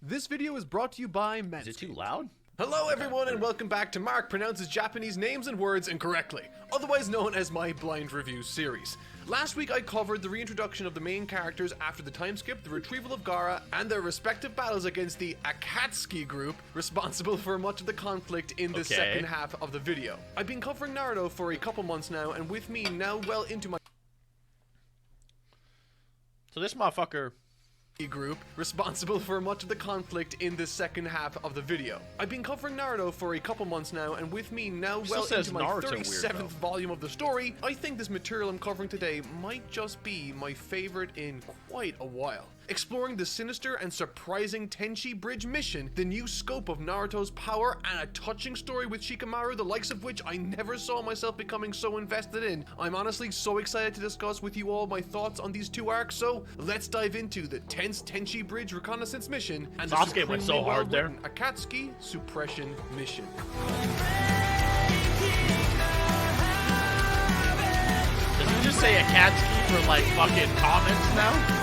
This video is brought to you by Manscaped. Is it too loud? Hello everyone and welcome back to Mark Pronounces Japanese Names and Words Incorrectly, otherwise known as my blind review series. Last week I covered the reintroduction of the main characters after the time skip, the retrieval of Gaara, and their respective battles against the Akatsuki group, responsible for much of the conflict in the second half of the video. I've been covering Naruto for a couple months now, and with me now well into my So this motherfucker group responsible for much of the conflict in the second half of the video. I've been covering Naruto for a couple months now, and with me now well into my 37th volume of the story, I think this material I'm covering today might just be my favorite in quite a while. Exploring the sinister and surprising Tenchi Bridge mission, the new scope of Naruto's power, and a touching story with Shikamaru, the likes of which I never saw myself becoming so invested in. I'm honestly so excited to discuss with you all my thoughts on these two arcs, so let's dive into the tense Tenchi Bridge reconnaissance mission and the Sasuke went so hard there. Akatsuki suppression mission. Does he just say Akatsuki for like fucking comments now?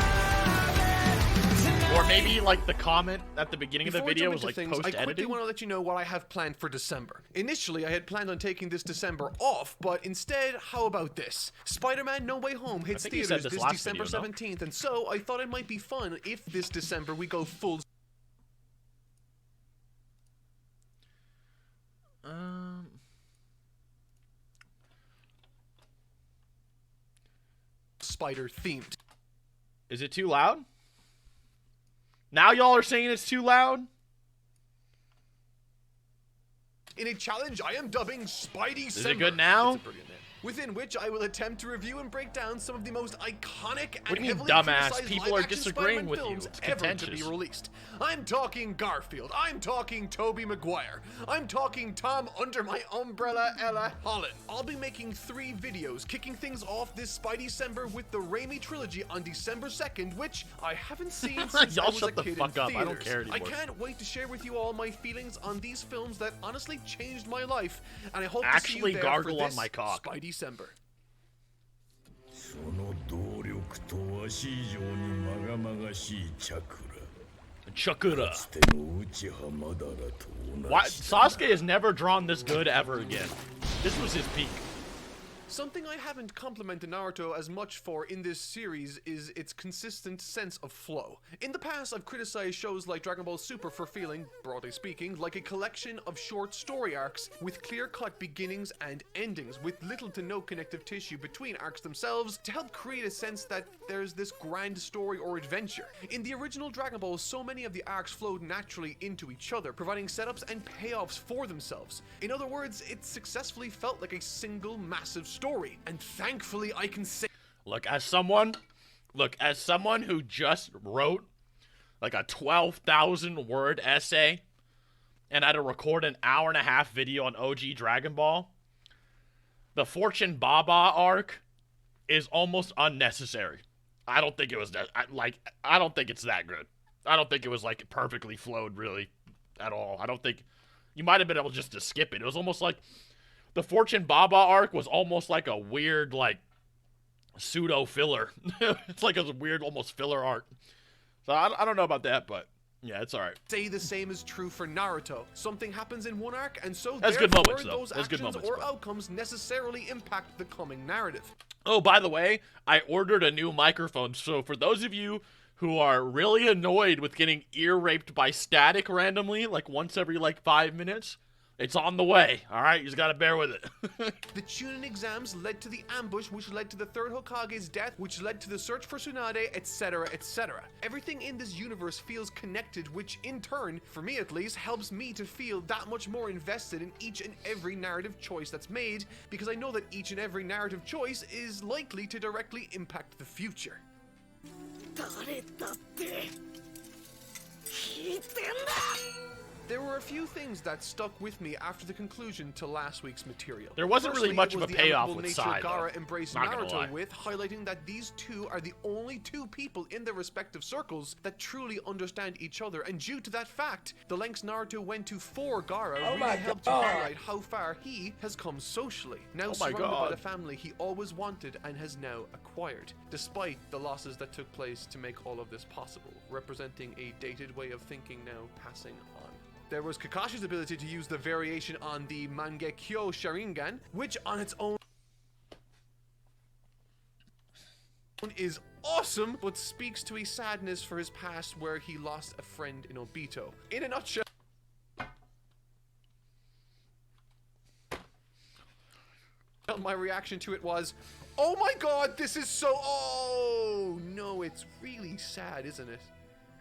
Or maybe like the comment at the beginning of the video was like post-edited? I quickly want to let you know what I have planned for December. Initially, I had planned on taking this December off, but instead, how about this? Spider-Man No Way Home hits theaters this December 17th, and so I thought it might be fun if this December we go full spider themed. Is it too loud? Now y'all are saying it's too loud? In a challenge I am dubbing Spidey-Sember. Is it good now? Within which I will attempt to review and break down some of the most iconic and heavily dumbass? People are disagreeing with you. It's ever to be released. I'm talking Garfield. I'm talking Tobey Maguire. I'm talking Tom Under My Umbrella Ella Holland. I'll be making 3 videos, kicking things off this Spidey-Sember with the Raimi trilogy on December 2nd, which I haven't seen since I was a kid in theaters. I don't care anymore. I can't wait to share with you all my feelings on these films that honestly changed my life, and I hope to see you there gargle for this on my cock. Spidey-Sember. Chakura. Why? Sasuke has never drawn this good ever again. This was his peak. Something I haven't complimented Naruto as much for in this series is its consistent sense of flow. In the past, I've criticized shows like Dragon Ball Super for feeling, broadly speaking, like a collection of short story arcs with clear-cut beginnings and endings, with little to no connective tissue between arcs themselves to help create a sense that there's this grand story or adventure. In the original Dragon Ball, so many of the arcs flowed naturally into each other, providing setups and payoffs for themselves. In other words, it successfully felt like a single massive story, and thankfully I can say Look, as someone who just wrote like a 12,000 word essay and had to record an hour-and-a-half video on OG Dragon Ball, the Fortune Baba arc is almost unnecessary. I don't think it was that, I don't think it's that good. I don't think it was like perfectly flowed really at all. I don't think you might have been able just to skip it. It was almost like the Fortune Baba arc was almost like a weird, like, pseudo filler. It's like a weird, almost filler arc. So I don't know about that, but yeah, it's alright. Say the same is true for Naruto. Something happens in one arc, and so that's therefore good moments, though. Those that's actions good moments, or outcomes necessarily impact the coming narrative. Oh, by the way, I ordered a new microphone, so for those of you who are really annoyed with getting ear raped by static randomly, like once every like 5 minutes, it's on the way, alright? You just gotta bear with it. The Chunin exams led to the ambush, which led to the third Hokage's death, which led to the search for Tsunade, etc., etc. Everything in this universe feels connected, which in turn, for me at least, helps me to feel that much more invested in each and every narrative choice that's made, because I know that each and every narrative choice is likely to directly impact the future. There were a few things that stuck with me after the conclusion to last week's material. There wasn't really much of a payoff with nature Sai, Gaara embraced Not gonna lie. Naruto with, highlighting that these two are the only two people in their respective circles that truly understand each other, and due to that fact, the lengths Naruto went to for Gaara really helped to highlight how far he has come socially. Now surrounded by the family he always wanted and has now acquired, despite the losses that took place to make all of this possible, representing a dated way of thinking now passing on. There was Kakashi's ability to use the variation on the Mangekyo Sharingan, which on its own is awesome, but speaks to a sadness for his past where he lost a friend in Obito. In a nutshell, my reaction to it was, oh my god, this is so... Oh, no, it's really sad, isn't it?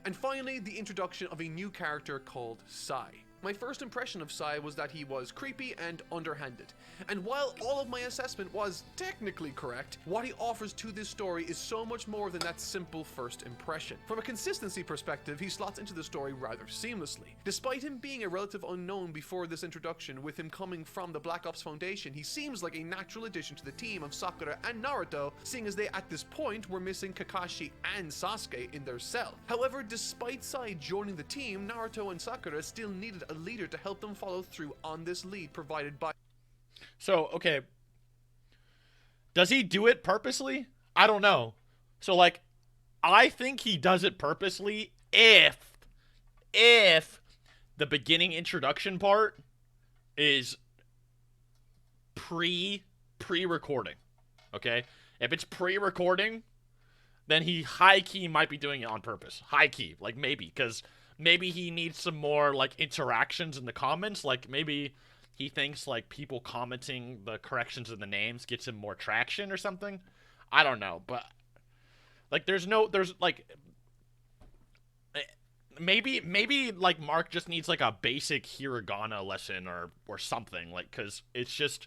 And finally, the introduction of a new character called Sai. My first impression of Sai was that he was creepy and underhanded. And while all of my assessment was technically correct, what he offers to this story is so much more than that simple first impression. From a consistency perspective, he slots into the story rather seamlessly. Despite him being a relative unknown before this introduction, with him coming from the Black Ops Foundation, he seems like a natural addition to the team of Sakura and Naruto, seeing as they at this point were missing Kakashi and Sasuke in their cell. However, despite Sai joining the team, Naruto and Sakura still needed a leader to help them follow through on this lead provided by... So, okay. Does he do it purposely? I don't know. So, like, I think he does it purposely if the beginning introduction part is pre-recording. Okay? If it's pre-recording, then he high-key might be doing it on purpose. High-key. Like, maybe. Because maybe he needs some more, like, interactions in the comments. Like, maybe he thinks, like, people commenting the corrections of the names gets him more traction or something. I don't know. But, like, maybe, like, Mark just needs, like, a basic hiragana lesson or something. Like, because it's just...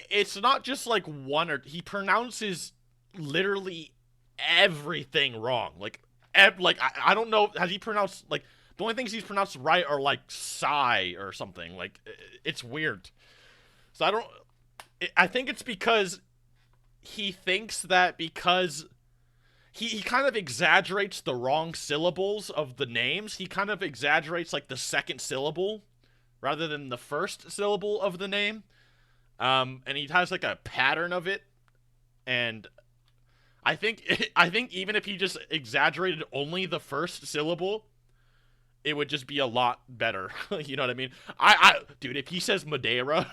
It's not just, like, one or... He pronounces literally everything wrong. Like, I don't know. Has he pronounced, like... The only things he's pronounced right are, like, Sai or something. Like, it's weird. So I think it's because he thinks that because... He kind of exaggerates the wrong syllables of the names. He kind of exaggerates, like, the second syllable rather than the first syllable of the name. And he has, like, a pattern of it. And I think even if he just exaggerated only the first syllable, it would just be a lot better. You know what I mean? Dude, if he says Madeira,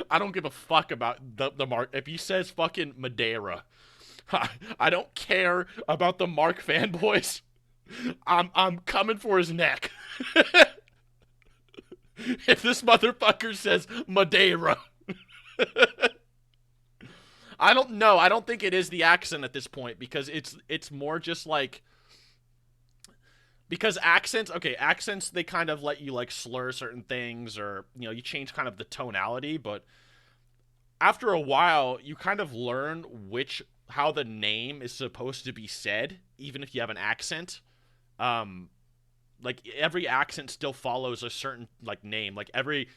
I don't give a fuck about the Mark. If he says fucking Madeira, I don't care about the Mark fanboys. I'm coming for his neck. If this motherfucker says Madeira. I don't know. I don't think it is the accent at this point, because it's more just like, because accents, they kind of let you, like, slur certain things, or, you know, you change kind of the tonality, but after a while you kind of learn how the name is supposed to be said, even if you have an accent. Like, every accent still follows a certain, like, name. Like, every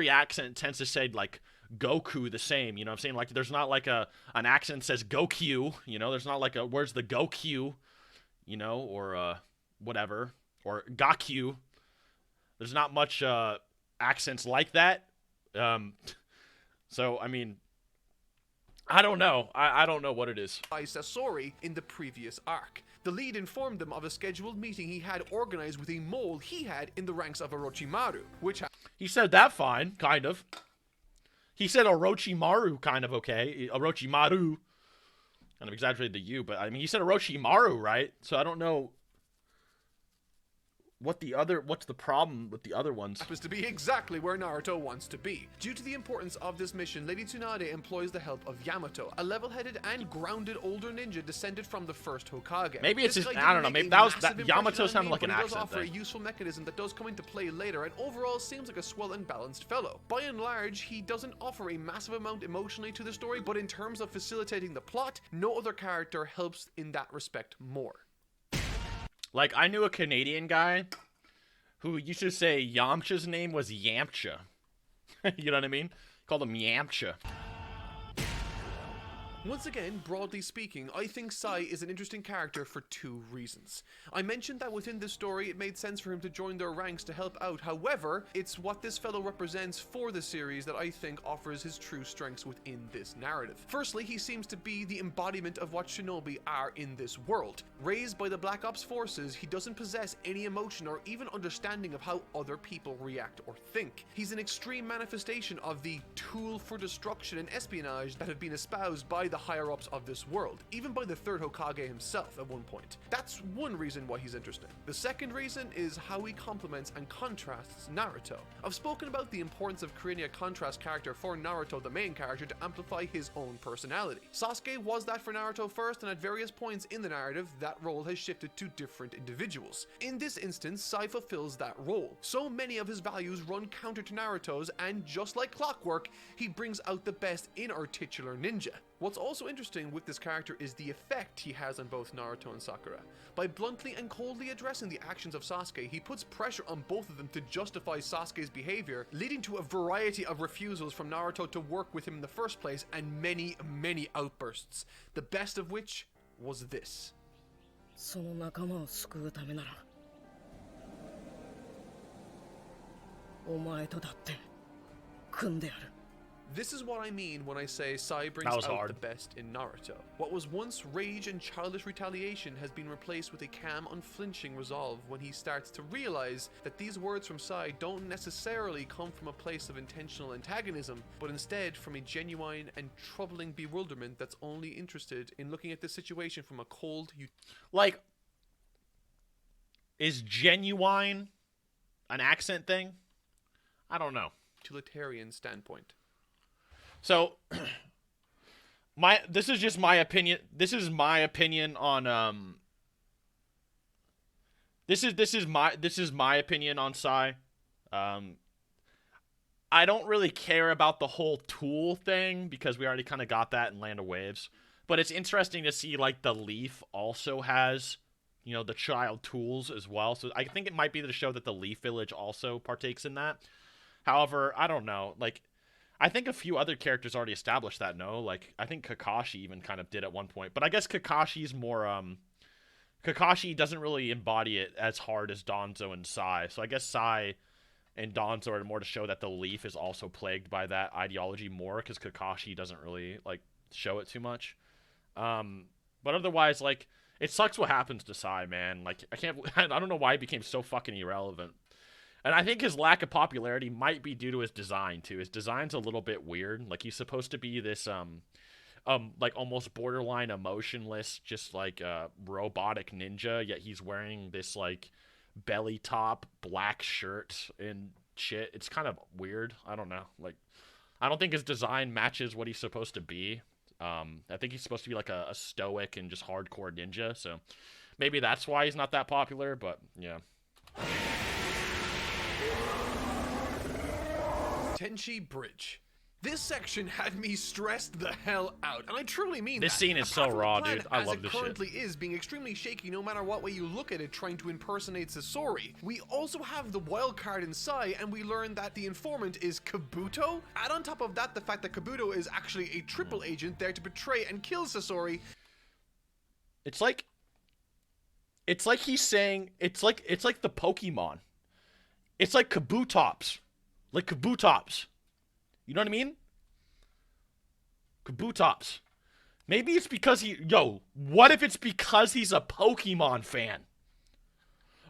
accent tends to say, like, Goku the same, you know what I'm saying? Like, there's not, like, an accent that says Gokyu, you know? There's not, like, where's the Gokyu, you know? Or, whatever. Or Gakyu. There's not much, accents like that. So, I mean, I don't know. I don't know what it is. By Sasori in the previous arc. The lead informed them of a scheduled meeting he had organized with a mole he had in the ranks of Orochimaru, which... He said that fine, kind of. He said Orochimaru, kind of okay. Orochimaru. Kind of exaggerated the U, but I mean, he said Orochimaru, right? So I don't know what's the problem with the other ones? Happens to be exactly where Naruto wants to be. Due to the importance of this mission, Lady Tsunade employs the help of Yamato, a level-headed and grounded older ninja descended from the first Hokage. Maybe it's This just, guy I don't didn't know, make maybe a that massive Yamato impression on sounded me, like but an he does accent offer a thing. useful mechanism that does come into play later, and overall seems like a swell and balanced fellow. By and large, he doesn't offer a massive amount emotionally to the story, but in terms of facilitating the plot, no other character helps in that respect more. Like, I knew a Canadian guy who used to say Yamcha's name was Yamcha. You know what I mean? Called him Yamcha. Once again, broadly speaking, I think Sai is an interesting character for two reasons. I mentioned that within this story it made sense for him to join their ranks to help out, however, it's what this fellow represents for the series that I think offers his true strengths within this narrative. Firstly, he seems to be the embodiment of what shinobi are in this world. Raised by the Black Ops forces, he doesn't possess any emotion or even understanding of how other people react or think. He's an extreme manifestation of the tool for destruction and espionage that have been espoused by the higher-ups of this world, even by the third Hokage himself at one point. That's one reason why he's interesting. The second reason is how he complements and contrasts Naruto. I've spoken about the importance of creating a contrast character for Naruto, the main character, to amplify his own personality. Sasuke was that for Naruto first, and at various points in the narrative, that role has shifted to different individuals. In this instance, Sai fulfills that role. So many of his values run counter to Naruto's, and just like clockwork, he brings out the best in our titular ninja. What's also interesting with this character is the effect he has on both Naruto and Sakura. By bluntly and coldly addressing the actions of Sasuke, he puts pressure on both of them to justify Sasuke's behavior, leading to a variety of refusals from Naruto to work with him in the first place, and many, many outbursts. The best of which was this. その仲間を救うためならお前とだって組んでやる This is what I mean when I say Sai brings out the best in Naruto. What was once rage and childish retaliation has been replaced with a calm, unflinching resolve when he starts to realize that these words from Sai don't necessarily come from a place of intentional antagonism, but instead from a genuine and troubling bewilderment that's only interested in looking at the situation from a cold... Like, is genuine an accent thing? I don't know. Utilitarian standpoint. So, this is just my opinion. This is my opinion on This is my opinion on Sai. I don't really care about the whole tool thing because we already kind of got that in Land of Waves. But it's interesting to see like the Leaf also has, you know, the child tools as well. So I think it might be to show that the Leaf Village also partakes in that. However, I don't know. Like, I think a few other characters already established that, no? Like, I think Kakashi even kind of did at one point. But I guess Kakashi's more, Kakashi doesn't really embody it as hard as Danzo and Sai. So I guess Sai and Danzo are more to show that the Leaf is also plagued by that ideology more, because Kakashi doesn't really, like, show it too much. But otherwise, like, it sucks what happens to Sai, man. Like, I don't know why he became so fucking irrelevant. And I think his lack of popularity might be due to his design, too. His design's a little bit weird. Like, he's supposed to be this, like, almost borderline emotionless, just, like, robotic ninja, yet he's wearing this, like, belly top, black shirt and shit. It's kind of weird. I don't know. Like, I don't think his design matches what he's supposed to be. I think he's supposed to be, like, a stoic and just hardcore ninja, so maybe that's why he's not that popular, but, yeah. Tenchi Bridge. This section had me stressed the hell out, and I truly mean this that. Scene is so raw, dude. I love this shit. As it currently is, being extremely shaky no matter what way you look at it, trying to impersonate Sasori. We also have the wild card in Sai, and we learn that the informant is Kabuto. Add on top of that the fact that Kabuto is actually a triple agent there to betray and kill Sasori. It's like he's saying, it's like the Pokemon. It's like Kabutops. Like Kabutops. You know what I mean? Kabutops. Maybe it's because what if it's because he's a Pokemon fan?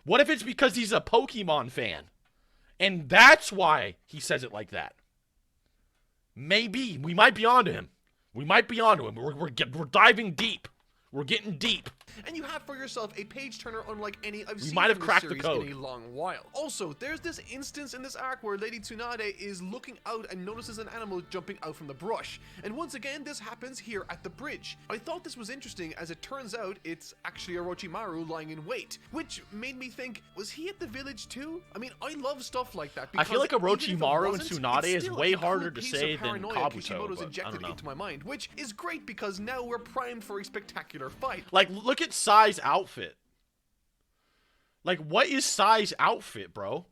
What if it's because he's a Pokemon fan? And that's why he says it like that. Maybe. We might be onto him. We're diving deep. We're getting deep. And you have for yourself a page-turner unlike any I've seen might have from cracked this the series code. in a long while. Also, there's this instance in this arc where Lady Tsunade is looking out and notices an animal jumping out from the brush. And once again, this happens here at the bridge. I thought this was interesting as it turns out it's actually Orochimaru lying in wait, which made me think, was he at the village too? I mean, I love stuff like that. I feel like even if it Orochimaru and wasn't, Tsunade it's is still way a cool harder to piece say of than paranoia Kabuto, Kishimoto's but I injected don't know. into my mind, which is great because now we're primed for a spectacular fight. Like, look at Sai's outfit. Like, what is Sai's outfit, bro?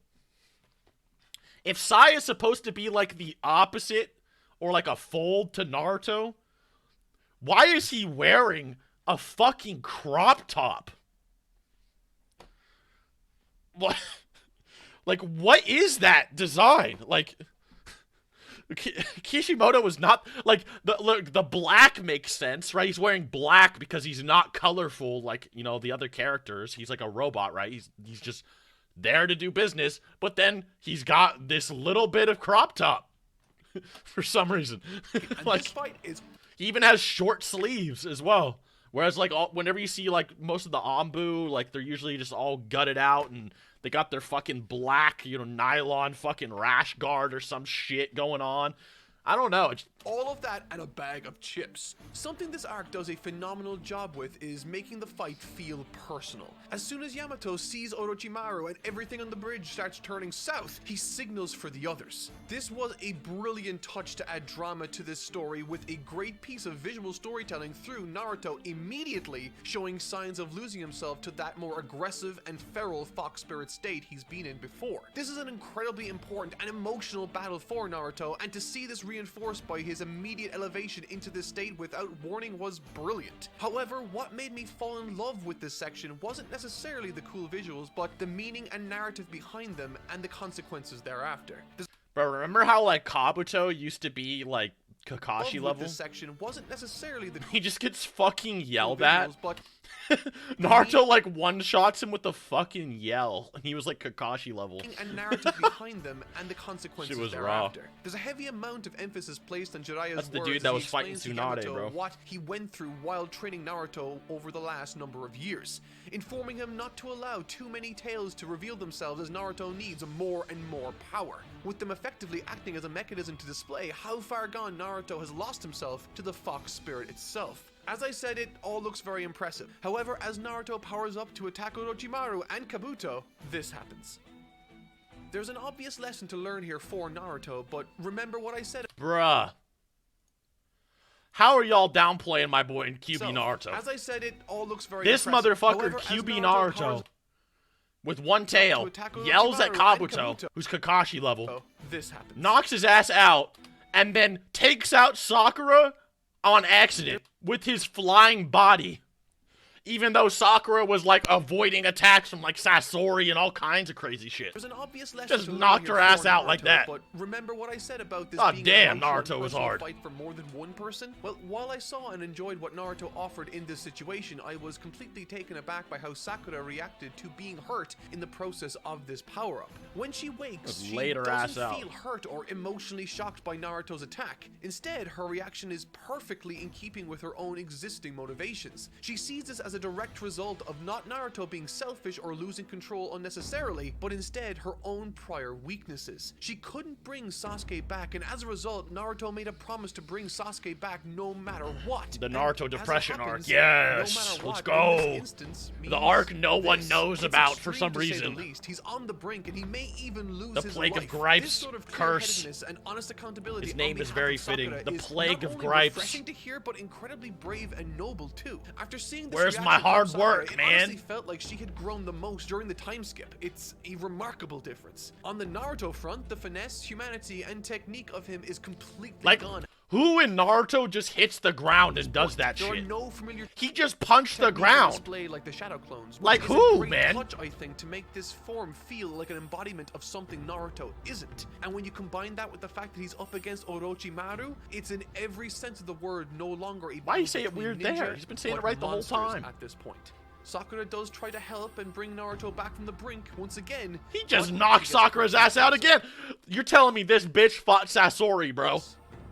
If Sai is supposed to be, like, the opposite or, like, a fold to Naruto, why is he wearing a fucking crop top? What? Like, what is that design? Like, Kishimoto was not, like, the black makes sense, right? He's wearing black because he's not colorful like, you know, the other characters. He's like a robot, right? He's just there to do business, but then he's got this little bit of crop top for some reason. And Like, this fight is he even has short sleeves as well. Whereas, like, whenever you see, like, most of the Anbu, like, they're usually just all gutted out and they got their fucking black, you know, nylon fucking rash guard or some shit going on. I don't know. It's all of that and a bag of chips. Something this arc does a phenomenal job with is making the fight feel personal. As soon as Yamato sees Orochimaru and everything on the bridge starts turning south, he signals for the others. This was a brilliant touch to add drama to this story with a great piece of visual storytelling through Naruto immediately showing signs of losing himself to that more aggressive and feral fox spirit state he's been in before. This is an incredibly important and emotional battle for Naruto, and to see this reinforced by his immediate elevation into this state without warning was brilliant. However, what made me fall in love with this section wasn't necessarily the cool visuals, but the meaning and narrative behind them and the consequences thereafter. Bro, remember how, like, Kabuto used to be, like, Kakashi level? This section wasn't necessarily the He just gets fucking yelled cool at. visuals, but Naruto, like, one-shots him with a fucking yell. And he was, like, Kakashi level. and narrative behind them and the consequences Shit was raw. thereafter. There's a heavy amount of emphasis placed on Jiraiya's That's the words dude as that he was fighting explains to Tsunade, Yamato bro. what he went through while training Naruto over the last number of years, informing him not to allow too many tales to reveal themselves as Naruto needs more and more power, with them effectively acting as a mechanism to display how far gone Naruto has lost himself to the fox spirit itself. As I said, it all looks very impressive. However, as Naruto powers up to attack Orochimaru and Kabuto, this happens. There's an obvious lesson to learn here for Naruto, but remember what I said. Bruh. How are y'all downplaying my boy in QB So, Naruto? as I said, it all looks very This impressive. motherfucker, However, as QB Naruto Naruto, powers with one tail, attack yells at Orochimaru and Kabuto, Kabuto. who's Kakashi level, up, this happens. knocks his ass out, and then takes out Sakura on accident with his flying body. Even though Sakura was, like, avoiding attacks from, like, Sasori and all kinds of crazy shit. There's an obvious lesson Just to learn knocked here her ass for out like Naruto, that. But remember what I said about this Oh, being damn, an emotional Naruto was personal hard. fight for more than one person? Well, while I saw and enjoyed what Naruto offered in this situation, I was completely taken aback by how Sakura reacted to being hurt in the process of this power-up. When she wakes, Just she laid her ass doesn't out. feel hurt or emotionally shocked by Naruto's attack. Instead, her reaction is perfectly in keeping with her own existing motivations. She sees this as a direct result of not Naruto being selfish or losing control unnecessarily, but instead her own prior weaknesses. She couldn't bring Sasuke back, and as a result, Naruto made a promise to bring Sasuke back no matter what. The And Naruto as it depression arc, happens, yes, no matter let's what, go. in this instance The means arc no one this. knows It's about for extreme, some to say the reason. least. He's on the brink, and he may even lose The his plague of life. gripes, This sort of curse. clear-headedness and honest accountability His on name is behalf very of Sakura fitting. The is plague not of only gripes. refreshing to hear, but incredibly brave and noble too. After seeing this Where's my reaction from hard Sakura, work, it man? honestly felt like she had grown the most during the time skip. It's a remarkable difference. On the Naruto front, the finesse, humanity, and technique of him is completely Like, gone. who in Naruto just hits the ground and does that There shit? are no familiar He just punched the techniques on ground. display like the shadow clones. which Like is who, a great man? touch, I think, to make this form feel like an embodiment of something Naruto isn't. And when you combine that with the fact that he's up against Orochimaru, it's in every sense of the word no longer a Why you battle say it between weird ninja, there? He's been saying it but right the whole monsters time. at this point. Sakura does try to help and bring Naruto back from the brink once again. He just but knocked gets Sakura's ass out again. You're telling me this bitch fought Sasori, bro?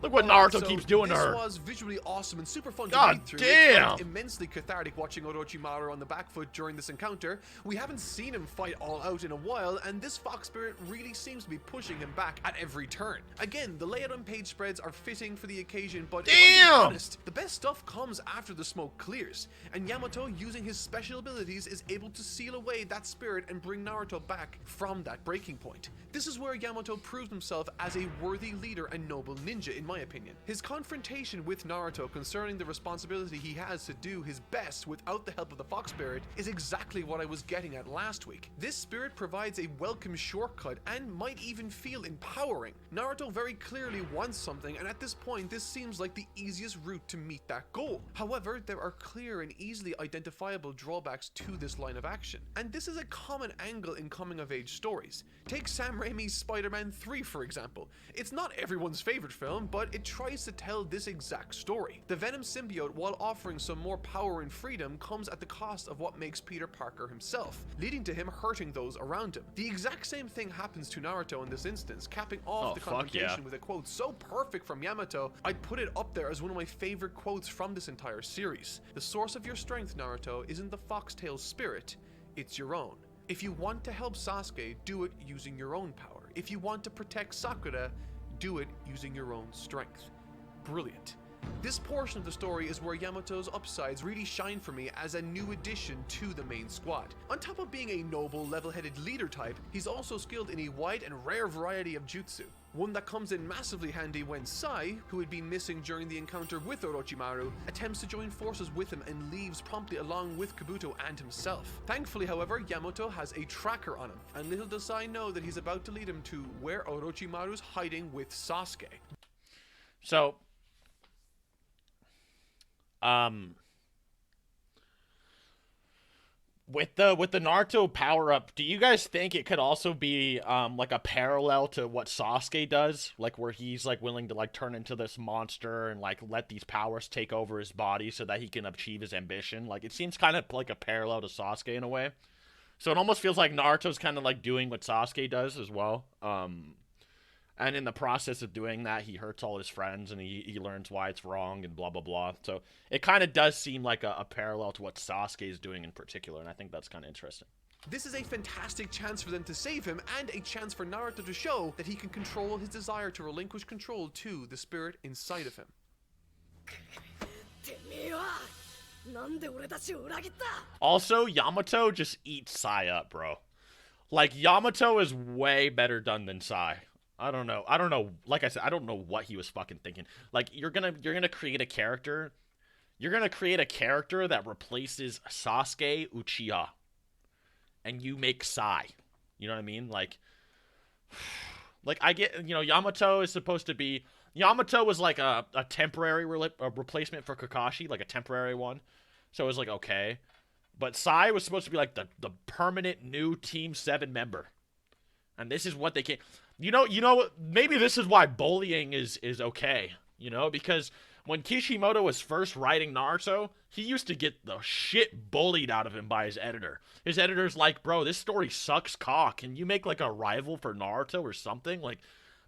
Look what Alright, Naruto so keeps doing to her. This was visually awesome and super fun to God read through. damn! It felt immensely cathartic watching Orochimaru on the back foot during this encounter. We haven't seen him fight all out in a while, and this fox spirit really seems to be pushing him back at every turn. Again, the layout and page spreads are fitting for the occasion, but if I'm being honest, the best stuff comes after the smoke clears, and Yamato, using his special abilities, is able to seal away that spirit and bring Naruto back from that breaking point. This is where Yamato proves himself as a worthy leader and noble ninja, in my opinion. His confrontation with Naruto concerning the responsibility he has to do his best without the help of the fox spirit is exactly what I was getting at last week. This spirit provides a welcome shortcut and might even feel empowering. Naruto very clearly wants something, and at this point this seems like the easiest route to meet that goal. However, there are clear and easily identifiable drawbacks to this line of action, and this is a common angle in coming of age stories. Take Sam Raimi's Spider-Man 3 for example. It's not everyone's favorite film, but it tries to tell this exact story. The Venom symbiote, while offering some more power and freedom, comes at the cost of what makes Peter Parker himself, leading to him hurting those around him. The exact same thing happens to Naruto in this instance, capping off the confrontation with a quote so perfect from Yamato, I'd put it up there as one of my favorite quotes from this entire series. The source of your strength, Naruto, isn't the foxtail spirit, it's your own. If you want to help Sasuke, do it using your own power. If you want to protect Sakura, do it using your own strength. Brilliant. This portion of the story is where Yamato's upsides really shine for me as a new addition to the main squad. On top of being a noble, level-headed leader type, he's also skilled in a wide and rare variety of jutsu. One that comes in massively handy when Sai, who had been missing during the encounter with Orochimaru, attempts to join forces with him and leaves promptly along with Kabuto and himself. Thankfully, however, Yamato has a tracker on him, and little does Sai know that he's about to lead him to where Orochimaru's hiding with Sasuke. So, with the Naruto power up, do you guys think it could also be like a parallel to what Sasuke does, like where he's like willing to like turn into this monster and like let these powers take over his body so that he can achieve his ambition? Like it seems kind of like a parallel to Sasuke in a way. So it almost feels like Naruto's kind of like doing what Sasuke does as well. And in the process of doing that, he hurts all his friends, and he learns why it's wrong, and blah, blah, blah. So it kind of does seem like a parallel to what Sasuke is doing in particular, and I think that's kind of interesting. This is a fantastic chance for them to save him, and a chance for Naruto to show that he can control his desire to relinquish control to the spirit inside of him. Also, Yamato just eats Sai up, bro. Like, Yamato is way better done than Sai. I don't know. Like I said, I don't know what he was fucking thinking. Like, you're gonna create a character. You're gonna create a character that replaces Sasuke Uchiha. And you make Sai. You know what I mean? Like I get, Yamato is supposed to be... Yamato was like a temporary replacement for Kakashi, like a temporary one. So it was like, okay. But Sai was supposed to be like the permanent new Team 7 member. And this is what they can... You know, maybe this is why bullying is okay, because when Kishimoto was first writing Naruto, he used to get the shit bullied out of him by his editor. His editor's like, bro, this story sucks cock. Can you make like a rival for Naruto or something? Like,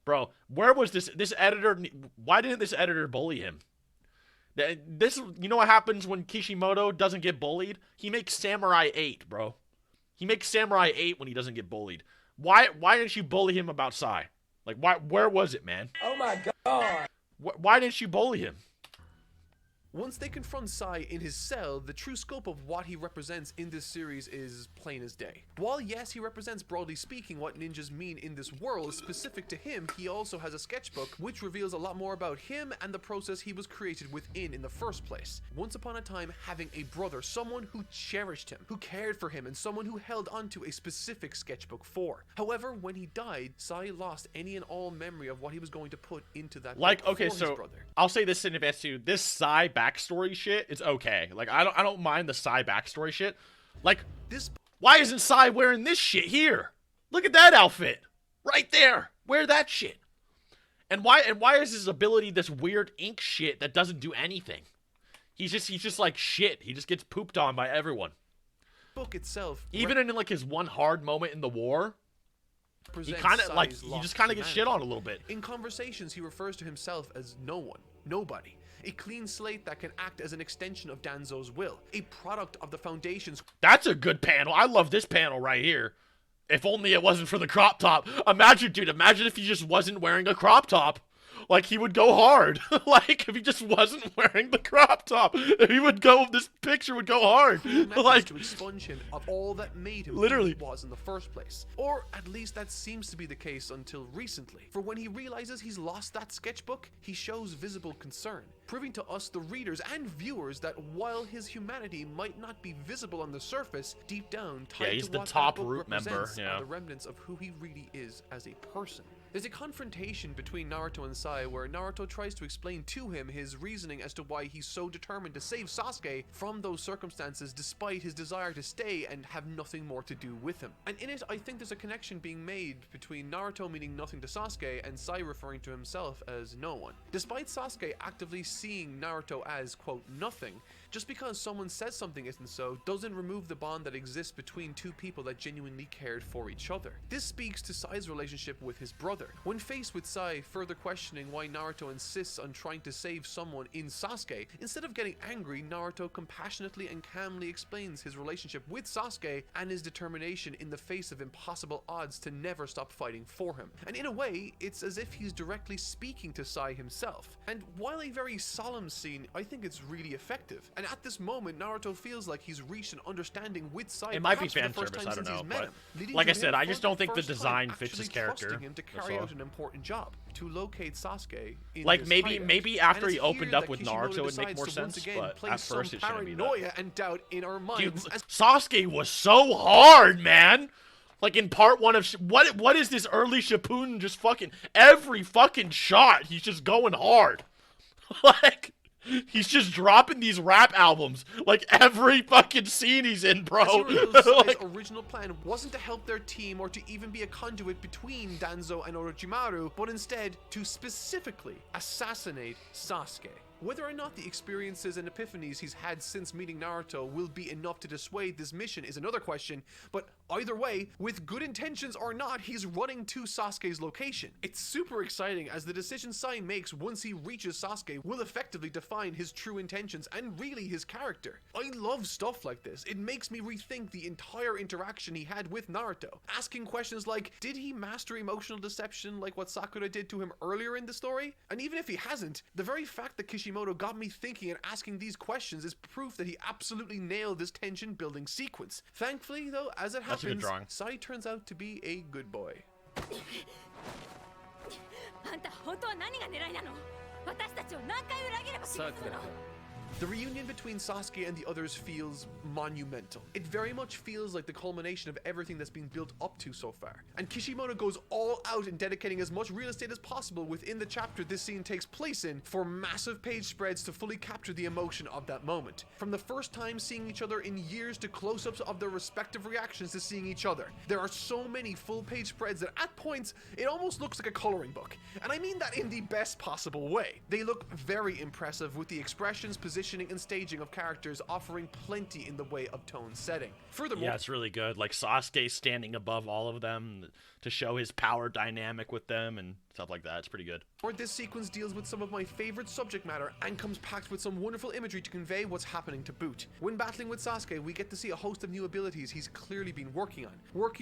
bro, where was this editor? Why didn't this editor bully him? You know what happens when Kishimoto doesn't get bullied? He makes Samurai 8, bro. He makes Samurai 8 when he doesn't get bullied. Why didn't you bully him about Sai? Like, where was it, man? Oh my god! Why didn't you bully him? Once they confront Sai in his cell, the true scope of what he represents in this series is plain as day. While yes, he represents broadly speaking what ninjas mean in this world, specific to him, he also has a sketchbook which reveals a lot more about him and the process he was created within in the first place. Once upon a time, having a brother, someone who cherished him, who cared for him, and someone who held onto a specific sketchbook for. However, when he died, Sai lost any and all memory of what he was going to put into that book for his brother. I'll say this in advance too. This Sai backstory shit is okay. Like, I don't mind the Sai backstory shit. Like, why isn't Sai wearing this shit here? Look at that outfit right there. Wear that shit. And why is his ability this weird ink shit that doesn't do anything? He's just like shit. He just gets pooped on by everyone. Book itself, even in like his one hard moment in the war, he kind of like he just kind of gets shit on a little bit. In conversations, he refers to himself as no one, nobody. A clean slate that can act as an extension of Danzo's will, a product of the Foundation's. That's a good panel. I love this panel right here. If only it wasn't for the crop top. Imagine, dude, imagine if he just wasn't wearing a crop top. Like, he would go hard. Like, if he just wasn't wearing the crop top, he would go, this picture would go hard. Like, to expunge him of all that made him literally who he was in the first place. Or at least that seems to be the case until recently. For when he realizes he's lost that sketchbook, he shows visible concern, proving to us, the readers and viewers, that while his humanity might not be visible on the surface, deep down, tied he's to the what top that book root member, represents yeah. are the remnants of who he really is as a person. There's a confrontation between Naruto and Sai where Naruto tries to explain to him his reasoning as to why he's so determined to save Sasuke from those circumstances despite his desire to stay and have nothing more to do with him. And in it, I think there's a connection being made between Naruto meaning nothing to Sasuke and Sai referring to himself as no one. Despite Sasuke actively seeing Naruto as, quote, nothing, just because someone says something isn't so doesn't remove the bond that exists between two people that genuinely cared for each other. This speaks to Sai's relationship with his brother. When faced with Sai further questioning why Naruto insists on trying to save someone in Sasuke, instead of getting angry, Naruto compassionately and calmly explains his relationship with Sasuke and his determination in the face of impossible odds to never stop fighting for him. And in a way, it's as if he's directly speaking to Sai himself. And while a very solemn scene, I think it's really effective. And at this moment, Naruto feels like he's reached an understanding with Sai. It might be fan service, I don't know, but like I said, I just don't think the design fits his character. Him to carry out an important job, to locate Sasuke in like this maybe hideout. after he opened up with Naruto, it would make more sense, but at first it shouldn't be that. And doubt in our minds. Dude, Sasuke was so hard, man. Like in part 1 of what is this early Shippuden? Just fucking every fucking shot, he's just going hard. Like, he's just dropping these rap albums like every fucking scene he's in, bro. Sai's original plan wasn't to help their team or to even be a conduit between Danzo and Orochimaru, but instead to specifically assassinate Sasuke. Whether or not the experiences and epiphanies he's had since meeting Naruto will be enough to dissuade this mission is another question, but either way, with good intentions or not, he's running to Sasuke's location. It's super exciting as the decision Sai makes once he reaches Sasuke will effectively define his true intentions and really his character. I love stuff like this. It makes me rethink the entire interaction he had with Naruto, asking questions like, did he master emotional deception like what Sakura did to him earlier in the story? And even if he hasn't, the very fact that Kishimoto got me thinking and asking these questions is proof that he absolutely nailed this tension building sequence. Thankfully though, as it happens, Sai turns out to be a good boy. The reunion between Sasuke and the others feels monumental. It very much feels like the culmination of everything that's been built up to so far. And Kishimoto goes all out in dedicating as much real estate as possible within the chapter this scene takes place in for massive page spreads to fully capture the emotion of that moment. From the first time seeing each other in years to close-ups of their respective reactions to seeing each other. There are so many full page spreads that at points it almost looks like a coloring book. And I mean that in the best possible way. They look very impressive with the expressions, positioning, and staging of characters offering plenty in the way of tone setting. Furthermore, yeah, it's really good. Like Sasuke standing above all of them to show his power dynamic with them and stuff like that. It's pretty good. Or this sequence deals with some of my favorite subject matter and comes packed with some wonderful imagery to convey what's happening to boot. When battling with Sasuke, we get to see a host of new abilities he's clearly been working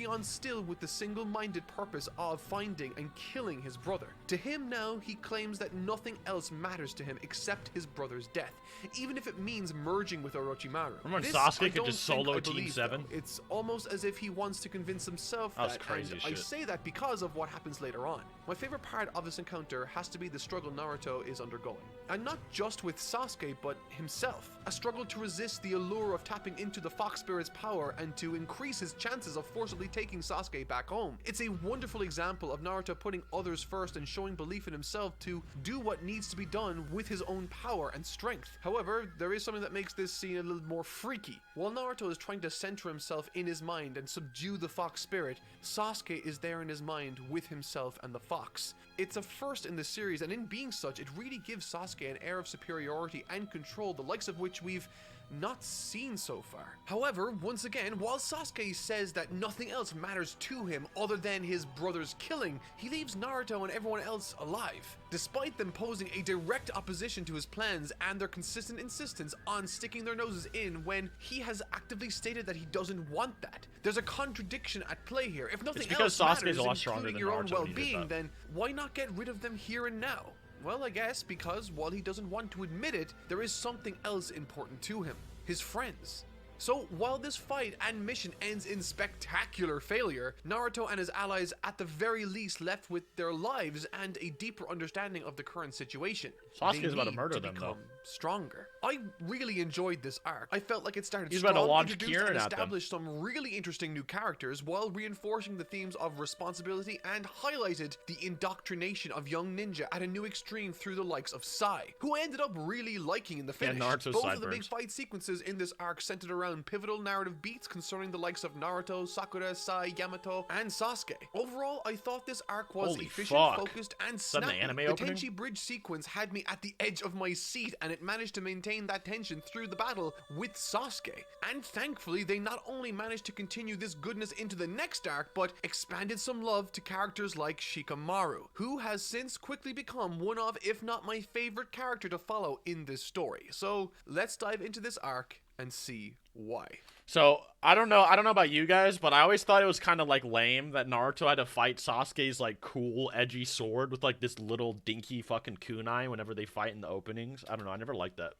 on still with the single-minded purpose of finding and killing his brother. To him now, he claims that nothing else matters to him except his brother's death, even if it means merging with Orochimaru. Remember when Sasuke could just solo Team 7? It's almost as if he wants to convince himself that, crazy and shit. I say that because of what happens later on. My favorite part of this encounter has to be the struggle Naruto is undergoing. And not just with Sasuke, but himself. A struggle to resist the allure of tapping into the Fox Spirit's power and to increase his chances of forcibly taking Sasuke back home. It's a wonderful example of Naruto putting others first and showing belief in himself to do what needs to be done with his own power and strength. However, there is something that makes this scene a little more freaky. While Naruto is trying to center himself in his mind and subdue the Fox Spirit, Sasuke is there in his mind with himself and the Fox. It's a first in the series, and in being such, it really gives Sasuke an air of superiority and control, the likes of which we've not seen so far. However, once again, while Sasuke says that nothing else matters to him other than his brother's killing, he leaves Naruto and everyone else alive, despite them posing a direct opposition to his plans and their consistent insistence on sticking their noses in when he has actively stated that he doesn't want that. There's a contradiction at play here. If nothing else matters, including your own well-being, then why not get rid of them here and now? Well, I guess because while he doesn't want to admit it, there is something else important to him: his friends. So while this fight and mission ends in spectacular failure, Naruto and his allies at the very least left with their lives and a deeper understanding of the current situation. Sasuke's about to murder them, though. Stronger. I really enjoyed this arc. I felt like it started He's strong, about to launch introduced Kieran and at them. established some really interesting new characters while reinforcing the themes of responsibility and highlighted the indoctrination of young ninja at a new extreme through the likes of Sai, who I ended up really liking in the finish. Naruto's Both of the big sideburns. fight sequences in this arc centered around pivotal narrative beats concerning the likes of Naruto, Sakura, Sai, Yamato, and Sasuke. Overall, I thought this arc was Holy efficient, fuck. focused, and Is that an snappy. anime The opening? Tenchi Bridge sequence had me at the edge of my seat, and it managed to maintain that tension through the battle with Sasuke. And thankfully, they not only managed to continue this goodness into the next arc, but expanded some love to characters like Shikamaru, who has since quickly become one of, if not my favorite character to follow in this story. So let's dive into this arc and see why. So, I don't know about you guys, but I always thought it was kind of like lame that Naruto had to fight Sasuke's like cool edgy sword with like this little dinky fucking kunai whenever they fight in the openings. I don't know, I never liked that.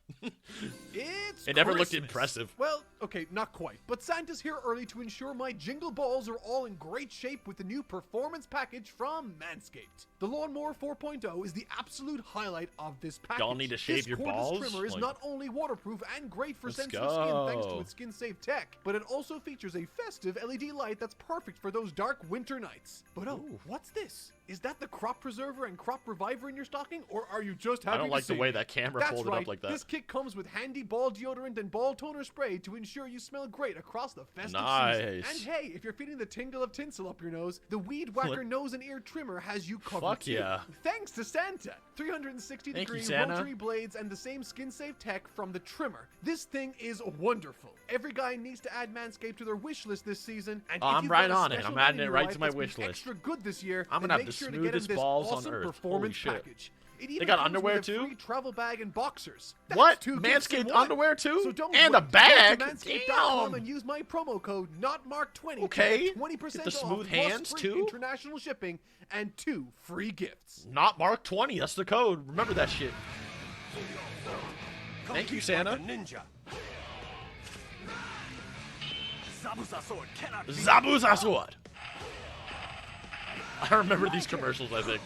It's It never looked Christmas. impressive. Well, okay, not quite. But Santa's here early to ensure my jingle balls are all in great shape with the new performance package from Manscaped. The Lawnmower 4.0 is the absolute highlight of this package. Y'all need to shave this your cordless balls? trimmer is Like- not only waterproof and great for Let's sensitive skin thanks to go. its skin-safe tech, but it also features a festive LED light that's perfect for those dark winter nights. But what's this? Is that the crop preserver and crop reviver in your stocking, or are you just happy I don't to like the see way me? that camera That's folded right. up like that. This kit comes with handy ball deodorant and ball toner spray to ensure you smell great across the festive season. Nice. And hey, if you're feeling the tingle of tinsel up your nose, the Weed Whacker nose and ear trimmer has you covered Fuck too. yeah. Thanks to Santa. 360 Thank you, degree Santa. rotary blades and the same skin-safe tech from the trimmer. This thing is wonderful. Every guy needs to add Manscaped to their wish list this season. And Oh, if I'm you've right got a on it. special I'm man adding in it your right life to my that's been wish list. Extra good this year. I'm then gonna have make the sure to get him smoothest this balls on awesome earth. performance Holy shit. package. It even got comes underwear with a too? free travel bag and boxers. That's What? two gifts in Manscaped one. underwear too? So don't And wait. a bag? Go to manscaped.com Damn. and use my promo code NOTMARK20 Okay. to get 20% Get the off smooth plus hands, free too? international shipping and 2 free gifts. Not Mark 20. That's the code. Remember that shit. Thank you, Santa. Ninja. Zabuza sword cannot be Zabuza sword. I remember these commercials, I think.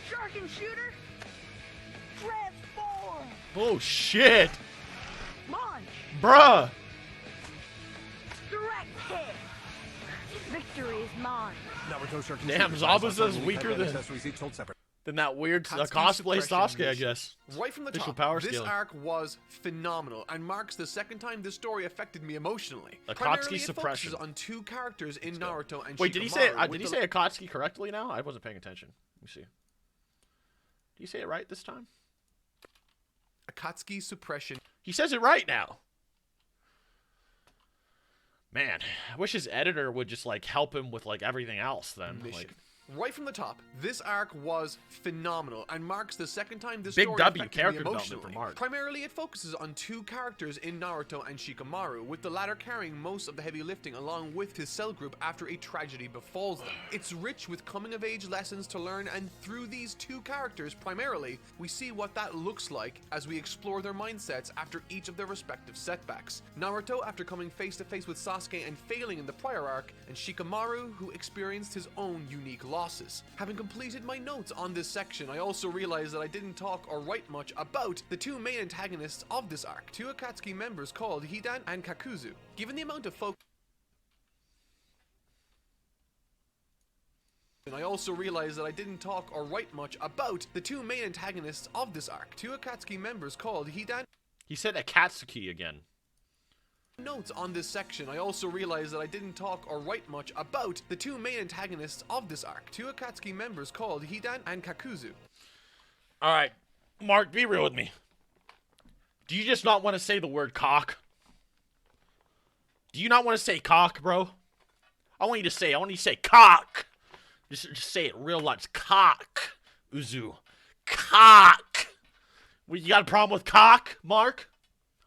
Shark and shooter. Transform. Oh, shit. Launch. Bruh. Direct hit. Victory is mine. Naruto Shark. Damn, Zabuza's weaker than that weird cosplay suppression Sasuke, I mission. guess. Right from the Official top, power this scaling. arc was phenomenal and marks the second time this story affected me emotionally. Akatsuki Primarily, it suppression. focuses on 2 characters in Naruto and Wait, did he say Shikamaru, with did he the- say Akatsuki correctly now? I wasn't paying attention. Let me see. Did he say it right this time? Akatsuki suppression He says it right now. Man, I wish his editor would just like help him with like everything else then. mission. Like, Right from the top, this arc was phenomenal and marks the second time this Big story W, affected character me development emotionally. for Mark. Primarily, it focuses on 2 characters in Naruto and Shikamaru, with the latter carrying most of the heavy lifting along with his cell group after a tragedy befalls them. It's rich with coming-of-age lessons to learn, and through these 2 characters, primarily, we see what that looks like as we explore their mindsets after each of their respective setbacks. Naruto after coming face-to-face with Sasuke and failing in the prior arc, and Shikamaru who experienced his own unique losses. Having completed my notes on this section, I also realized that I didn't talk or write much about the 2 main antagonists of this arc, 2 Akatsuki members called Hidan and Kakuzu. Given the amount of focus, and I also realized that I didn't talk or write much about the 2 main antagonists of this arc, 2 Akatsuki members called Hidan. he said Akatsuki again. Notes on this section, I also realized that I didn't talk or write much about the 2 main antagonists of this arc, 2 Akatsuki members called Hidan and Kakuzu. All right, Mark, be real with me. Do you just not want to say the word cock? Do you not want to say cock, bro? I want you to say cock. Just say it real loud. It's cock. Uzu. Cock. Well, you got a problem with cock, Mark?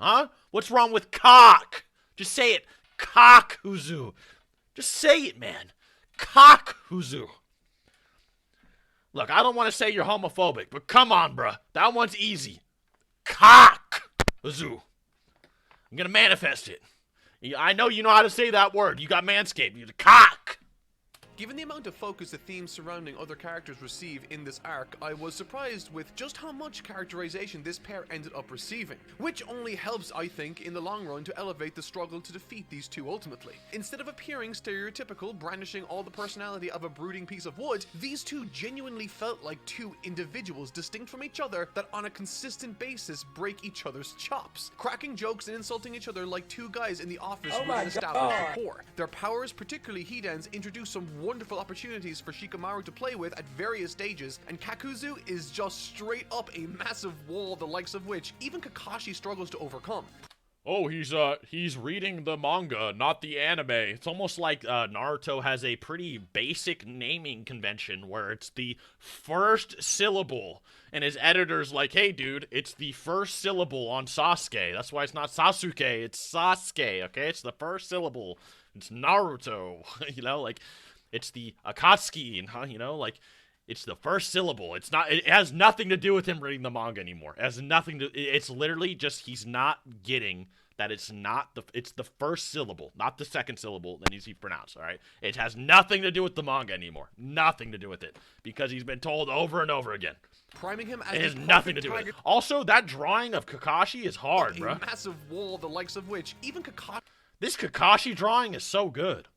Huh? What's wrong with cock? Just say it. Cock, Uzu. Just say it, man. Cock, Uzu. Look, I don't want to say you're homophobic, but come on, bruh. That one's easy. Cock, Uzu. I'm gonna manifest it. I know you know how to say that word. You got Manscaped. You're the cock. Given the amount of focus the themes surrounding other characters receive in this arc, I was surprised with just how much characterization this pair ended up receiving, which only helps, I think, in the long run to elevate the struggle to defeat these two ultimately. Instead of appearing stereotypical, brandishing all the personality of a brooding piece of wood, these two genuinely felt like two individuals distinct from each other that on a consistent basis break each other's chops, cracking jokes and insulting each other like two guys in the office with an established rapport. Their powers, particularly Hidan's, introduce some wonderful opportunities for Shikamaru to play with at various stages, and Kakuzu is just straight up a massive wall the likes of which even Kakashi struggles to overcome. Oh, he's reading the manga, not the anime. It's almost like Naruto has a pretty basic naming convention where it's the first syllable, and his editor's like, hey dude, it's the first syllable on Sasuke. That's why it's not Sasuke, it's Sasuke, okay? It's the first syllable. It's Naruto, you know, like, it's the Akatsuki, you know, like, it's the first syllable. It's not, it has nothing to do with him reading the manga anymore. It has nothing to, it's literally just, he's not getting that it's the first syllable, not the second syllable that needs to be pronounced, all right? It has nothing to do with the manga anymore. Nothing to do with it. Because he's been told over and over again. Priming him as it has nothing to do with it. Also, that drawing of Kakashi is hard, bro. A massive wall the likes of which even Kakashi... This Kakashi drawing is so good.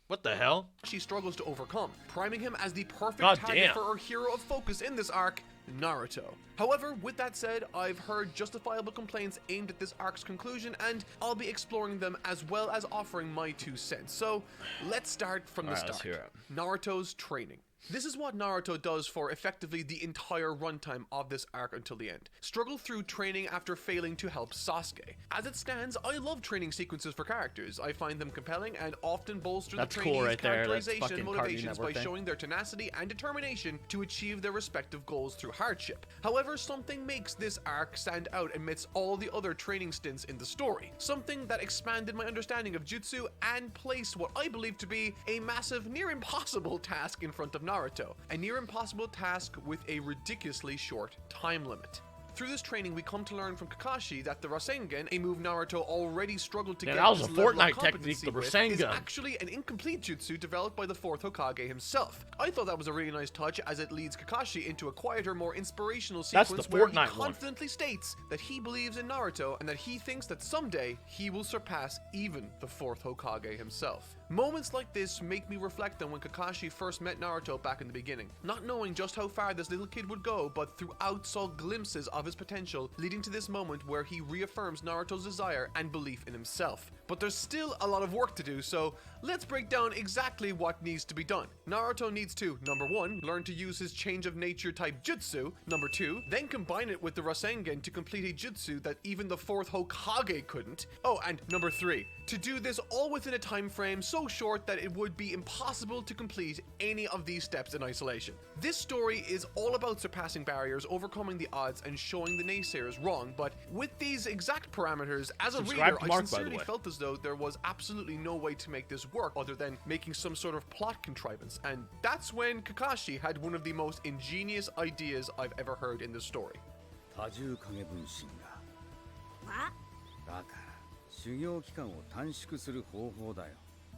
What the hell? She struggles to overcome, priming him as the perfect target for our hero of focus in this arc, Naruto. However, with that said, I've heard justifiable complaints aimed at this arc's conclusion, and I'll be exploring them as well as offering my 2 cents. So, let's start from the start. Naruto's training. This is what Naruto does for effectively the entire runtime of this arc until the end. Struggle through training after failing to help Sasuke. As it stands, I love training sequences for characters. I find them compelling and often bolster the trainees' characterization and motivations by showing their tenacity and determination to achieve their respective goals through hardship. However, something makes this arc stand out amidst all the other training stints in the story. Something that expanded my understanding of jutsu and placed what I believe to be a massive, near impossible task in front of Naruto, a near impossible task with a ridiculously short time limit. Through this training, we come to learn from Kakashi that the Rasengan, a move Naruto already struggled to get that was this a level of Fortnite competency technique, the with, Rasengan, is actually an incomplete jutsu developed by the 4th Hokage himself. I thought that was a really nice touch as it leads Kakashi into a quieter, more inspirational sequence where he confidently states that he believes in Naruto and that he thinks that someday he will surpass even the 4th Hokage himself. Moments like this make me reflect on when Kakashi first met Naruto back in the beginning, not knowing just how far this little kid would go, but throughout saw glimpses of his potential, leading to this moment where he reaffirms Naruto's desire and belief in himself. But there's still a lot of work to do, so let's break down exactly what needs to be done. Naruto needs to, number 1, learn to use his change of nature type jutsu, number 2, then combine it with the Rasengan to complete a jutsu that even the 4th Hokage couldn't. Oh, and number 3, to do this all within a time frame so short that it would be impossible to complete any of these steps in isolation. This story is all about surpassing barriers, overcoming the odds, and showing the naysayers wrong, but with these exact parameters, as a reader, I sincerely felt as though there was absolutely no way to make this work other than making some sort of plot contrivance, and that's when Kakashi had one of the most ingenious ideas I've ever heard in this story.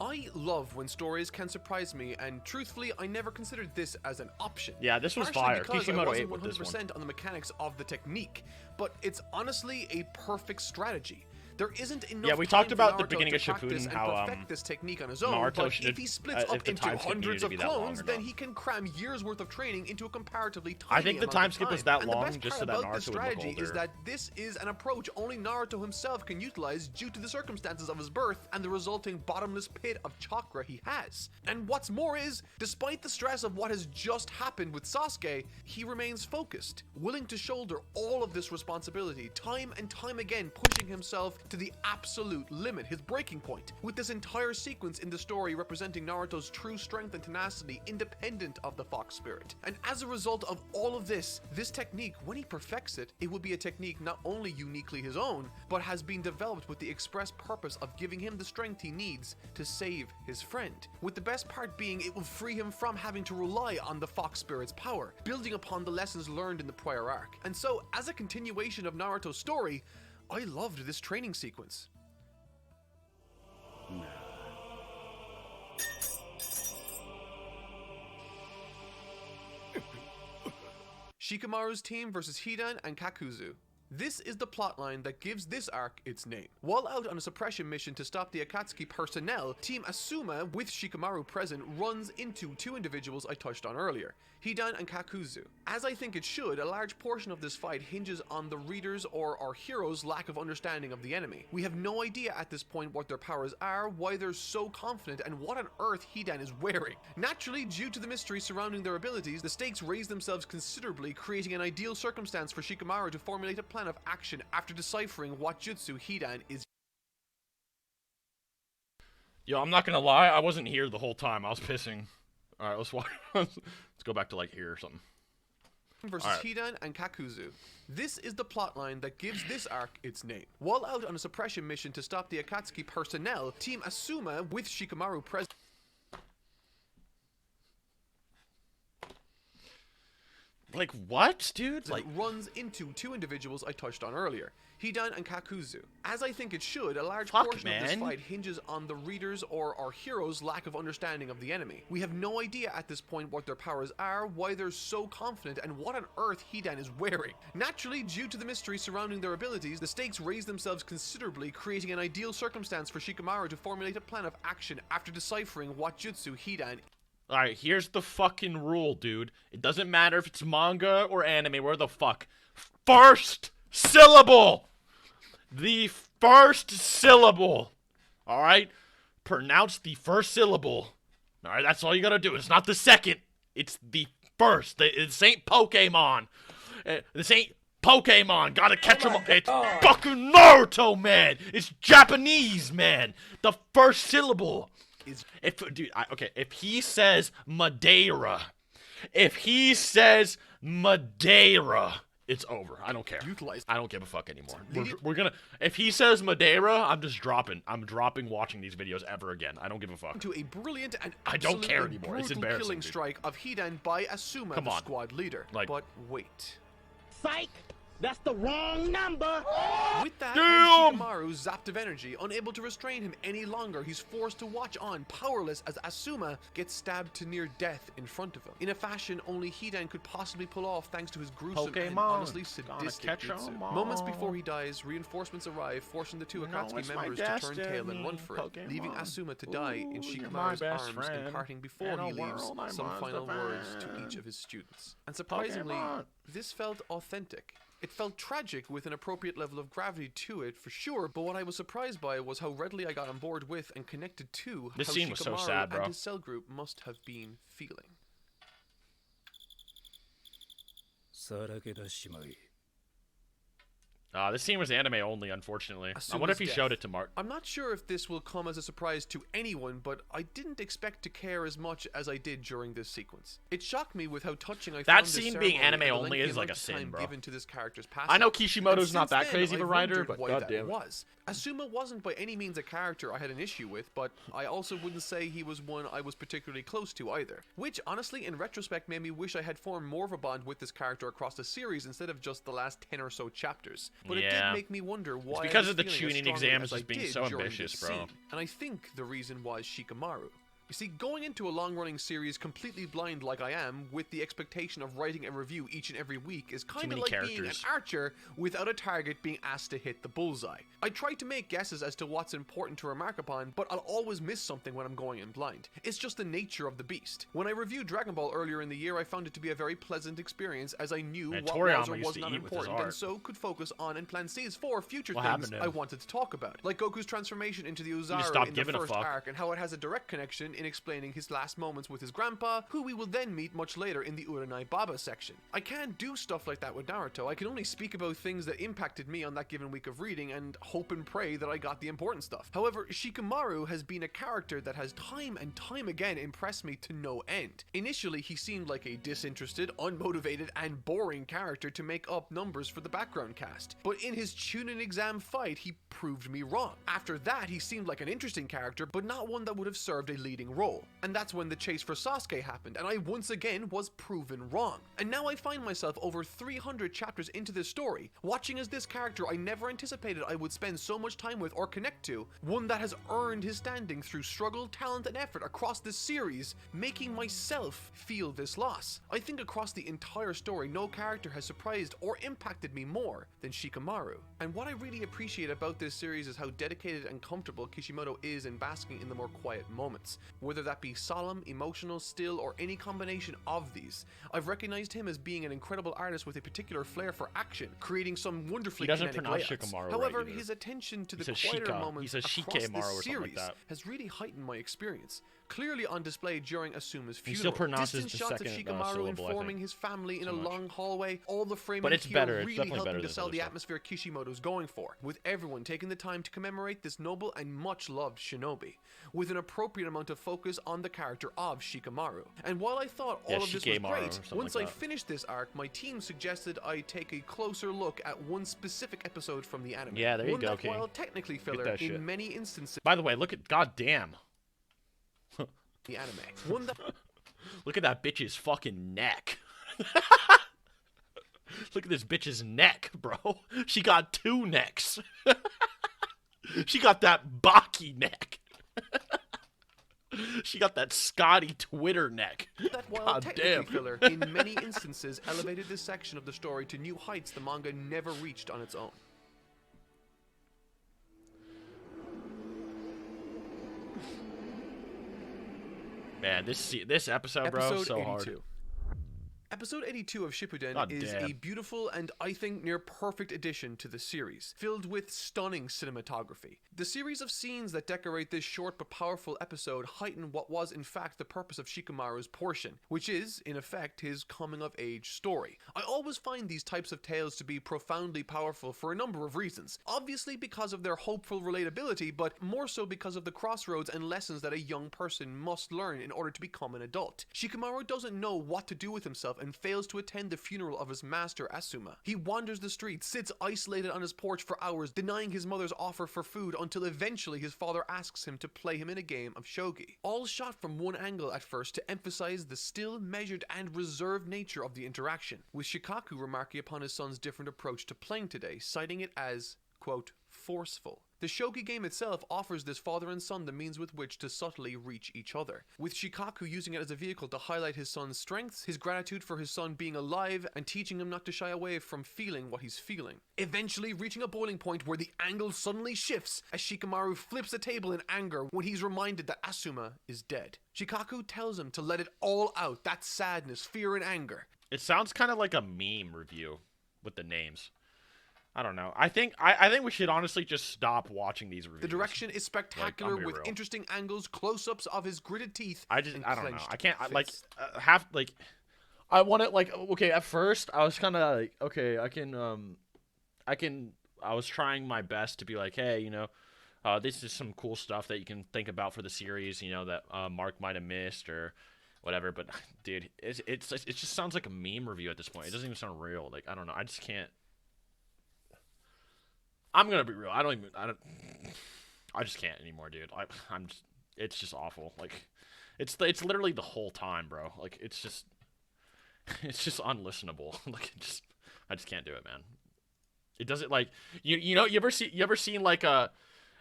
I love when stories can surprise me, and truthfully, I never considered this as an option. Yeah, this was fire. Kishimoto ate with this one. 100% on the mechanics of the technique, but it's honestly a perfect strategy. There isn't enough Yeah, we time talked for about the Naruto beginning to of practice Shippuden, and how, perfect this technique on his own, Naruto but should, if he splits if up the into time skip hundreds needed to of be that long clones, or then not. he can cram years worth of training into a comparatively tiny I think the amount time of skip was time. that And the long best just part so that about this Naruto would look strategy is older. that this is an approach only Naruto himself can utilize due to the circumstances of his birth and the resulting bottomless pit of chakra he has. And what's more is, despite the stress of what has just happened with Sasuke, he remains focused, willing to shoulder all of this responsibility, time and time again pushing himself to the absolute limit, his breaking point, with this entire sequence in the story representing Naruto's true strength and tenacity independent of the fox spirit. And as a result of all of this technique, when he perfects it, it will be a technique not only uniquely his own, but has been developed with the express purpose of giving him the strength he needs to save his friend. With the best part being it will free him from having to rely on the fox spirit's power, building upon the lessons learned in the prior arc. And so, as a continuation of Naruto's story, I loved this training sequence. Shikamaru's team versus Hidan and Kakuzu. This is the plotline that gives this arc its name. While out on a suppression mission to stop the Akatsuki personnel, Team Asuma, with Shikamaru present, runs into two individuals I touched on earlier, Hidan and Kakuzu. As I think it should, a large portion of this fight hinges on the reader's or our hero's lack of understanding of the enemy. We have no idea at this point what their powers are, why they're so confident, and what on earth Hidan is wearing. Naturally, due to the mystery surrounding their abilities, the stakes raise themselves considerably, creating an ideal circumstance for Shikamaru to formulate a plan of action after deciphering what jutsu Hidan is. Yo, I'm not gonna lie, I wasn't here the whole time. I was pissing. Alright, let's watch. Let's go back to like here or something. Versus Hidan and Kakuzu. This is the plotline that gives this arc its name. While out on a suppression mission to stop the Akatsuki personnel, Team Asuma, with Shikamaru present, Like, what, dude? Like, runs into two individuals I touched on earlier, Hidan and Kakuzu. As I think it should, a large portion of this fight hinges on the reader's or our hero's lack of understanding of the enemy. We have no idea at this point what their powers are, why they're so confident, and what on earth Hidan is wearing. Naturally, due to the mystery surrounding their abilities, the stakes raise themselves considerably, creating an ideal circumstance for Shikamaru to formulate a plan of action after deciphering what jutsu Hidan. alright, here's the fucking rule, dude. It doesn't matter if it's manga or anime, where the fuck. First syllable! The first syllable. Alright? Pronounce the first syllable. Alright, that's all you gotta do. It's not the second. It's the first. This ain't Pokemon. This ain't Pokemon. Gotta catch them. It's fucking Naruto, man. It's Japanese, man. The first syllable. If he says Madeira, it's over. I don't care. I don't give a fuck anymore. We're gonna. If he says Madeira, I'm just dropping. I'm dropping watching these videos ever again. I don't give a fuck. To a brilliant and I don't care anymore. It's brutal embarrassing. killing Dude. strike of Hidan by Asuma, the squad leader. But wait. Psych! That's the wrong number! With that, and Shikamaru zapped of energy, unable to restrain him any longer, he's forced to watch on, powerless, as Asuma gets stabbed to near death in front of him, in a fashion only Hidan could possibly pull off thanks to his gruesome and honestly sadistic jutsu. Moments before he dies, reinforcements arrive, forcing the two Akatsuki members to turn tail and run for it, leaving Asuma to die in Shikamaru's arms, imparting before he leaves some final words to each of his students. And surprisingly, this felt authentic. It felt tragic with an appropriate level of gravity to it, for sure, but what I was surprised by was how readily I got on board with and connected to this how scene Shikamaru was so sad, bro. and his cell group must have been feeling. This scene was anime only, unfortunately. I wonder if he Asuma's showed death. it to Mark. I'm not sure if this will come as a surprise to anyone, but I didn't expect to care as much as I did during this sequence. It shocked me with how touching I found this scene ceremony being anime and the only lengthy is like amount a of sin, time bro. given to this character's passing. I know Kishimoto's And not that since crazy then, of a I writer, wondered but why goddamn. that was. Asuma wasn't by any means a character I had an issue with, but I also wouldn't say he was one I was particularly close to either. Which, honestly, in retrospect, made me wish I had formed more of a bond with this character across the series instead of just the last 10 or so chapters. But it did make me wonder why because I was of the feeling as tuning strongly exams as I just being did so during ambitious, this bro. scene. And I think the reason was Shikamaru. You see, going into a long-running series completely blind like I am, with the expectation of writing a review each and every week, is kind of many like being an characters. archer without a target being asked to hit the bullseye. I try to make guesses as to what's important to remark upon, but I'll always miss something when I'm going in blind. It's just the nature of the beast. When I reviewed Dragon Ball earlier in the year, I found it to be a very pleasant experience, as I knew Man, what Toriyama was or used was to not eat with his important, and art. so could focus on and plan seeds for future What things happened to him? I wanted to talk about, like Goku's transformation into the just Ozaru stopped in the giving a first fuck. arc, and how it has a direct connection in explaining his last moments with his grandpa, who we will then meet much later in the Uranai Baba section. I can't do stuff like that with Naruto. I can only speak about things that impacted me on that given week of reading and hope and pray that I got the important stuff. However, Shikamaru has been a character that has time and time again impressed me to no end. Initially, he seemed like a disinterested, unmotivated, and boring character to make up numbers for the background cast. But in his Chunin exam fight, he proved me wrong. After that, he seemed like an interesting character, but not one that would have served a leading role. And that's when the chase for Sasuke happened, and I once again was proven wrong. And now I find myself over 300 chapters into this story, watching as this character I never anticipated I would spend so much time with or connect to, one that has earned his standing through struggle, talent, and effort across this series, making myself feel this loss. I think across the entire story, no character has surprised or impacted me more than Shikamaru. And what I really appreciate about this series is how dedicated and comfortable Kishimoto is in basking in the more quiet moments, whether that be solemn, emotional, still, or any combination of these. I've recognized him as being an incredible artist with a particular flair for action, creating some wonderfully He doesn't kinetic pronounce layouts. Shikamaru However, right either. his attention to He the says quieter Shika. moments He says across Shikamaru or this something like series that. has really heightened my experience. Clearly on display during Asuma's funeral. He still pronounces Distant the shots of second, Shikamaru syllable, I informing think. his family in a So much. long hallway, all the framing But it's here better. It's really definitely helping better to than sell other the stuff. atmosphere Kishimoto's going for, with everyone taking the time to commemorate this noble and much loved shinobi, with an appropriate amount of focus on the character of Shikamaru. And while I thought all Yeah, of this was Shikamaru or great, something once like I that. finished this arc, my team suggested I take a closer look at one specific episode from the anime. Yeah, there you one go, that, King. while technically Get filler, that in shit. many instances By the way, look at goddamn. the anime. One that Look at that bitch's fucking neck. Look at this bitch's neck, bro. She got 2 necks. She got that Baki neck. She got that Scotty Twitter neck. that while God technically damn. filler, in many instances elevated this section of the story to new heights the manga never reached on its own. Man, this episode, bro, Episode so 82. hard. Episode 82 of Shippuden God is damn. a beautiful and I think near perfect addition to the series, filled with stunning cinematography. The series of scenes that decorate this short but powerful episode heighten what was in fact the purpose of Shikamaru's portion, which is, in effect, his coming-of-age story. I always find these types of tales to be profoundly powerful for a number of reasons, obviously because of their hopeful relatability, but more so because of the crossroads and lessons that a young person must learn in order to become an adult. Shikamaru doesn't know what to do with himself and fails to attend the funeral of his master Asuma. He wanders the streets, sits isolated on his porch for hours, denying his mother's offer for food until eventually his father asks him to play him in a game of shogi. All shot from one angle at first to emphasize the still, measured, and reserved nature of the interaction, with Shikaku remarking upon his son's different approach to playing today, citing it as, quote, forceful. The shogi game itself offers this father and son the means with which to subtly reach each other, with Shikaku using it as a vehicle to highlight his son's strengths, his gratitude for his son being alive, and teaching him not to shy away from feeling what he's feeling. Eventually reaching a boiling point where the angle suddenly shifts as Shikamaru flips the table in anger when he's reminded that Asuma is dead. Shikaku tells him to let it all out, that sadness, fear, and anger. It sounds kind of like a meme review with the names. I don't know. I think we should honestly just stop watching these reviews. The direction is spectacular, Like, I'm with real. interesting angles, close-ups of his gritted teeth. I and don't know. clenched I can't fists. I want it like okay. At first, I was kind of like okay. I was trying my best to be like, hey, you know, this is some cool stuff that you can think about for the series. You know that Mark might have missed or whatever. But dude, it just sounds like a meme review at this point. It doesn't even sound real. Like I don't know. I just can't. I'm gonna be real. I just can't anymore, dude. It's just awful. Like, it's literally the whole time, bro. Like, it's just unlistenable. Like, I just can't do it, man. It doesn't like you ever seen like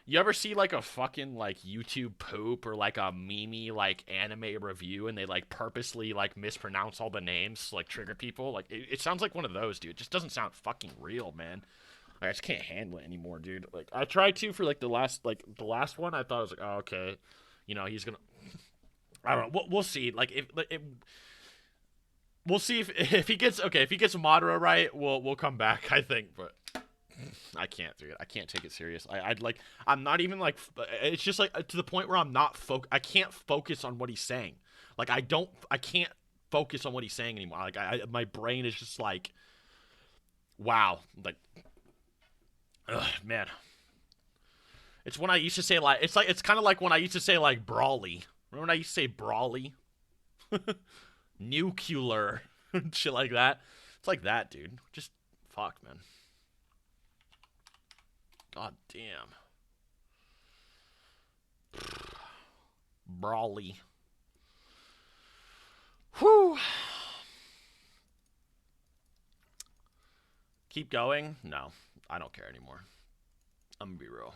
You ever see like a fucking like YouTube poop or like a meme like anime review and they like purposely like mispronounce all the names to, like trigger people? Like it sounds like one of those, dude. It just doesn't sound fucking real, man. Like, I just can't handle it anymore, dude. Like I tried to for like the last one. I thought I was like, oh, okay, you know, he's gonna. I don't know. We'll see. Like if we'll see if he gets Madara right, we'll come back. I think, but. I can't, dude. I can't take it serious. I'm not even like. It's just like to the point where I'm not I can't focus on what he's saying. Like I can't focus on what he's saying anymore. Like my brain is just like, wow. Like, ugh, man. It's when I used to say like it's kind of like when I used to say like Brawly. Remember when I used to say Brawly? Nuclear shit like that. It's like that, dude. Just fuck, man. God damn. Brawly. Whew. Keep going? No, I don't care anymore. I'm gonna be real.